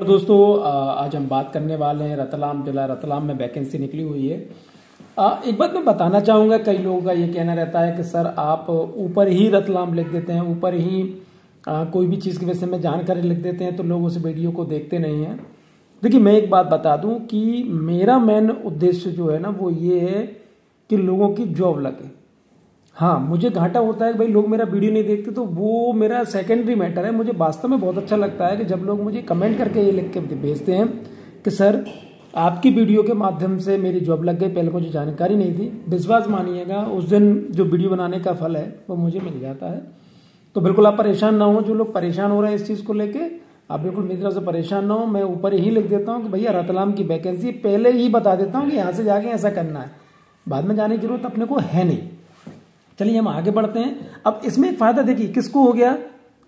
दोस्तों आज हम बात करने वाले हैं रतलाम जिला रतलाम में वैकेंसी निकली हुई है। एक बात मैं बताना चाहूँगा, कई लोगों का ये कहना रहता है कि सर आप ऊपर ही रतलाम लिख देते हैं, ऊपर ही कोई भी चीज़ के विषय में जानकारी लिख देते हैं तो लोग उस वीडियो को देखते नहीं हैं। देखिए मैं एक बात बता दूं कि मेरा मेन उद्देश्य जो है ना वो ये है कि लोगों की जॉब लगे। हाँ, मुझे घाटा होता है कि भाई लोग मेरा वीडियो नहीं देखते, तो वो मेरा सेकेंडरी मैटर है। मुझे वास्तव में बहुत अच्छा लगता है कि जब लोग मुझे कमेंट करके ये लिख के भेजते हैं कि सर आपकी वीडियो के माध्यम से मेरी जॉब लग गई, पहले मुझे जानकारी नहीं थी। विश्वास मानिएगा उस दिन जो वीडियो बनाने का फल है वो मुझे मिल जाता है। तो बिल्कुल आप परेशान ना हो, जो लोग परेशान हो रहे हैं इस चीज़ को लेके, आप बिल्कुल मेरी तरफ से परेशान ना हो। मैं ऊपर ही लिख देता हूँ कि भैया रतलाम की वैकेंसी, पहले ही बता देता हूँ कि यहाँ से जाके ऐसा करना है, बाद में जाने की जरूरत अपने को है नहीं। चलिए हम आगे बढ़ते हैं। अब इसमें एक फायदा देखिए किसको हो गया,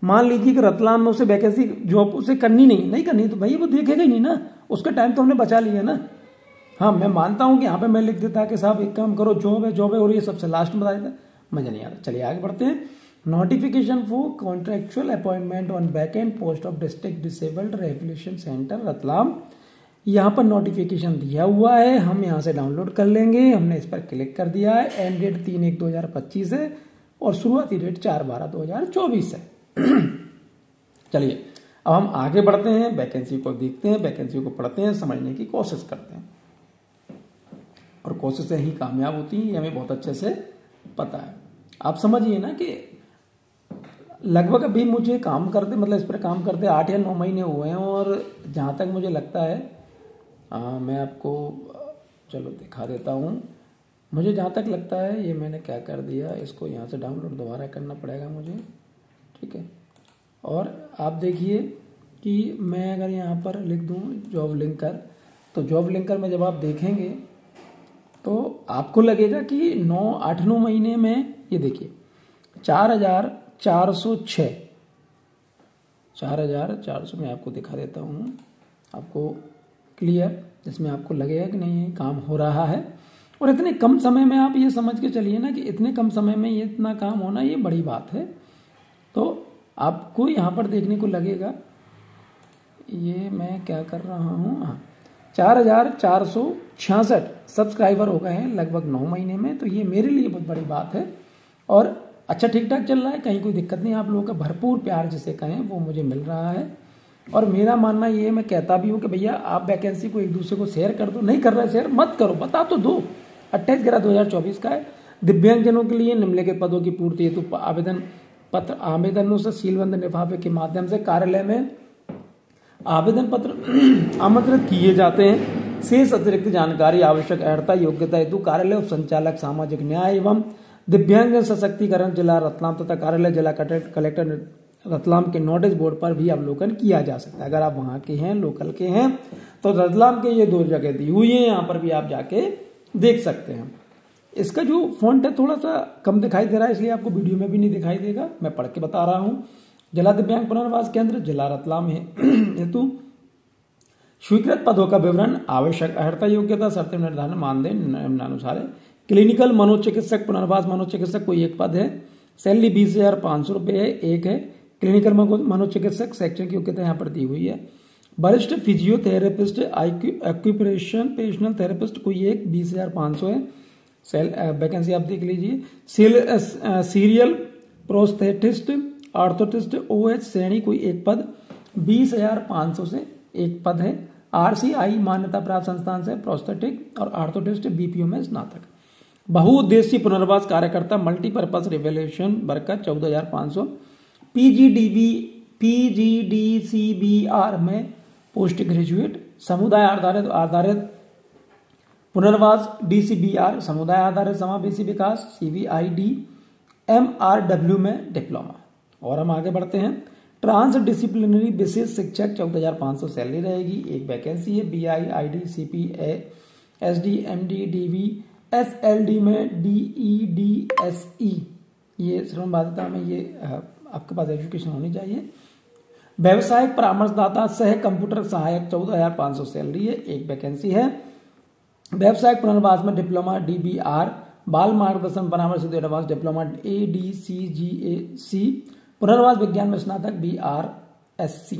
मान लीजिए कि रतलाम में उसे वैकेंसी जॉब उसे करनी नहीं करनी, तो भाई वो देखेगा ही नहीं ना, उसका टाइम तो हमने बचा लिया ना। हाँ मैं मानता हूँ कि यहाँ पे मैं लिख देता कि साहब एक काम करो, जॉब है और ये सबसे लास्ट में बता देता, मजा नहीं आता। चलिए आगे बढ़ते हैं। Notification for contractual appointment on vacant post of district disabled rehabilitation centre Ratlam, यहाँ पर नोटिफिकेशन दिया हुआ है, हम यहाँ से डाउनलोड कर लेंगे। हमने इस पर क्लिक कर दिया है। एंड डेट 3/1/2025 है और शुरुआती डेट 4/12/2024 है। चलिए अब हम आगे बढ़ते हैं, वैकेंसी को देखते हैं, वैकेंसी को पढ़ते हैं, समझने की कोशिश करते हैं और कोशिशें ही कामयाब होती हैं, ये हमें बहुत अच्छे से पता है। आप समझिए ना कि लगभग अभी मुझे काम करते, मतलब इस पर काम करते 8 या 9 महीने हुए हैं और जहाँ तक मुझे लगता है मैं आपको चलो दिखा देता हूँ। मुझे जहाँ तक लगता है ये मैंने क्या कर दिया, इसको यहाँ से डाउनलोड दोबारा करना पड़ेगा मुझे, ठीक है। और आप देखिए कि मैं अगर यहाँ पर लिख दूँ जॉब लिंकर, तो जॉब लिंकर में जब आप देखेंगे तो आपको लगेगा कि 8-9 महीने में ये देखिए 4,406 4,400 में आपको दिखा देता हूँ आपको क्लियर, जिसमें आपको लगेगा कि नहीं काम हो रहा है। और इतने कम समय में आप ये समझ के चलिए ना कि इतने कम समय में ये इतना काम होना ये बड़ी बात है। तो आपको यहाँ पर देखने को लगेगा, ये मैं क्या कर रहा हूँ, हाँ 4,466 सब्सक्राइबर हो गए हैं लगभग 9 महीने में, तो ये मेरे लिए बहुत बड़ी बात है। और अच्छा ठीक ठाक चल रहा है, कहीं कोई दिक्कत नहीं, आप लोगों का भरपूर प्यार जिसे कहें वो मुझे मिल रहा है। और मेरा मानना ये है, मैं कहता भी हूँ कि भैया आप वैकेंसी को एक दूसरे को शेयर कर दो, नहीं कर रहे शेयर मत करो, बता तो दो। 28/11/2024 का है। दिव्यांगजनों के लिए निम्नलिखित पदों की पूर्ति हेतु आवेदनों से सीलबंद लिफाफे के माध्यम से कार्यालय में आवेदन पत्र आमंत्रित किए जाते हैं। शेष अतिरिक्त जानकारी आवश्यक अर्हता योग्यता हेतु कार्यालय उप संचालक सामाजिक न्याय एवं दिव्यांग सशक्तिकरण जिला रतलाम तथा कार्यालय जिला कलेक्टर रतलाम के नोटिस बोर्ड पर भी अवलोकन किया जा सकता है। अगर आप वहां के हैं, लोकल के हैं, तो रतलाम के ये 2 जगह दी हुई है, यहाँ पर भी आप जाके देख सकते हैं। इसका जो फॉन्ट है थोड़ा सा कम दिखाई दे रहा है, इसलिए आपको वीडियो में भी नहीं दिखाई देगा, मैं पढ़ के बता रहा हूँ। जिला दिव्यांग पुनर्वास केंद्र जिला रतलाम हेतु स्वीकृत पदों का विवरण, आवश्यक अर्हता योग्यता शर्त निर्धारण मानदंड निम्नानुसार है। क्लिनिकल मनोचिकित्सक पुनर्वास मनोचिकित्सक कोई एक पद है, सैलरी 20,500 रुपये है, एक है। क्लिनिकल मनोचिकित्सक शैक्षणिक योग्यता यहाँ पर दी हुई है। वरिष्ठ फिजियोथेरेपिस्ट एक्यूप्रेशनल थेरेपिस्ट कोई एक 20,500 है, वैकेंसी आप देख लीजिए। सीरियल प्रोस्थेटिस्ट ऑर्थोटिस्ट OH श्रेणी कोई एक पद 20,500 से एक पद है। RCI मान्यता प्राप्त संस्थान से प्रोस्थेटिक और ऑर्थोटिस्ट BPO में स्नातक। बहुउद्देशीय पुनर्वास कार्यकर्ता मल्टीपर्पज रिवेल्यूशन वर्कर 14,500। PGDCBR में पोस्ट ग्रेजुएट। समुदाय आधारित पुनर्वास DCBR समुदाय आधारित समावेशी विकास CVID MRW में डिप्लोमा। और हम आगे बढ़ते हैं। ट्रांस डिसिप्लिनरी विशेष शिक्षक 14,500 सैलरी रहेगी, एक वैकेंसी है। BIID CPA SD MD DV SLD में DEDSE, ये श्रम बाध्यता में ये आपके पास एजुकेशन होनी चाहिए। व्यवसायिक परामर्शदाता सह कंप्यूटर सहायक 14,500 सैलरी है, एक वैकेंसी है। व्यवसायिक पुनर्वास में डिप्लोमा DBR बाल मार्गदर्शन परामर्श एडवांस डिप्लोमा ADCGAC पुनर्वास विज्ञान में स्नातक BRSC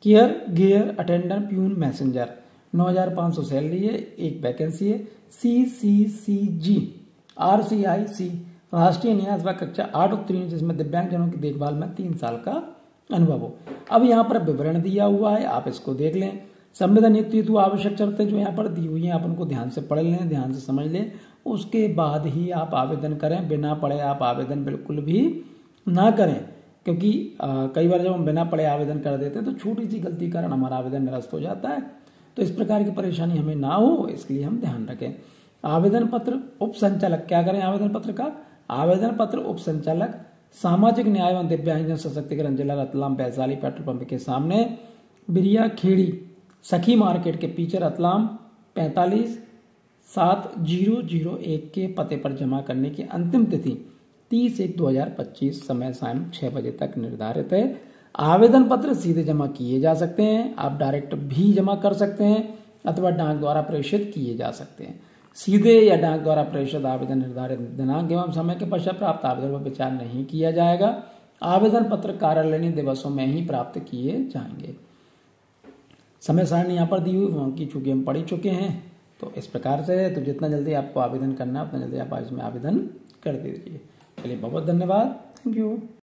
care gear attendant peon messenger 9,500 salary है, एक वैकेंसी है। CCCG RCIC राष्ट्रीय न्यास व कक्षा 8 उत्तीर्ण जिसमें दिव्यांगजनों की देखभाल में 3 साल का अनुभव हो। अब यहाँ पर विवरण दिया हुआ है, आप इसको देख लें। संविदा नियुक्ति हेतु आवश्यक शर्तें जो यहाँ पर दी हुई हैं आप उनको ध्यान से पढ़ लें, ध्यान से समझ लें, उसके बाद ही आप आवेदन करें। बिना पढ़े आप आवेदन बिल्कुल भी ना करें, क्योंकि कई बार जब हम बिना पढ़े आवेदन कर देते हैं तो छोटी सी गलती कारण हमारा आवेदन निरस्त हो जाता है। तो इस प्रकार की परेशानी हमें ना हो, इसलिए हम ध्यान रखें। आवेदन पत्र उप संचालक, क्या करें आवेदन पत्र का? आवेदन पत्र उप संचालक सामाजिक न्याय एवं दिव्यांगजन सशक्तिकरण जिला रतलाम वैशाली पेट्रोल पंप के सामने बिरिया खेड़ी सखी मार्केट के पीछे रतलाम 457001 के पते पर जमा करने की अंतिम तिथि 30/1/2025 समय शाम 6 बजे तक निर्धारित है। आवेदन पत्र सीधे जमा किए जा सकते हैं, आप डायरेक्ट भी जमा कर सकते हैं अथवा डाक द्वारा प्रेषित किए जा सकते हैं। सीधे या डाक द्वारा प्रेषित आवेदन निर्धारित दिनांक एवं समय के पश्चात प्राप्त आवेदन पर विचार नहीं किया जाएगा। आवेदन पत्र कार्यालयीन दिवसों में ही प्राप्त किए जाएंगे। समय सारणी यहाँ पर दी हुई उनकी चूंकि हम पढ़ चुके हैं, तो इस प्रकार से है। तो जितना जल्दी आपको आवेदन करना है उतना जल्दी आप इसमें आवेदन कर दीजिए। चलिए, बहुत बहुत धन्यवाद। Thank you.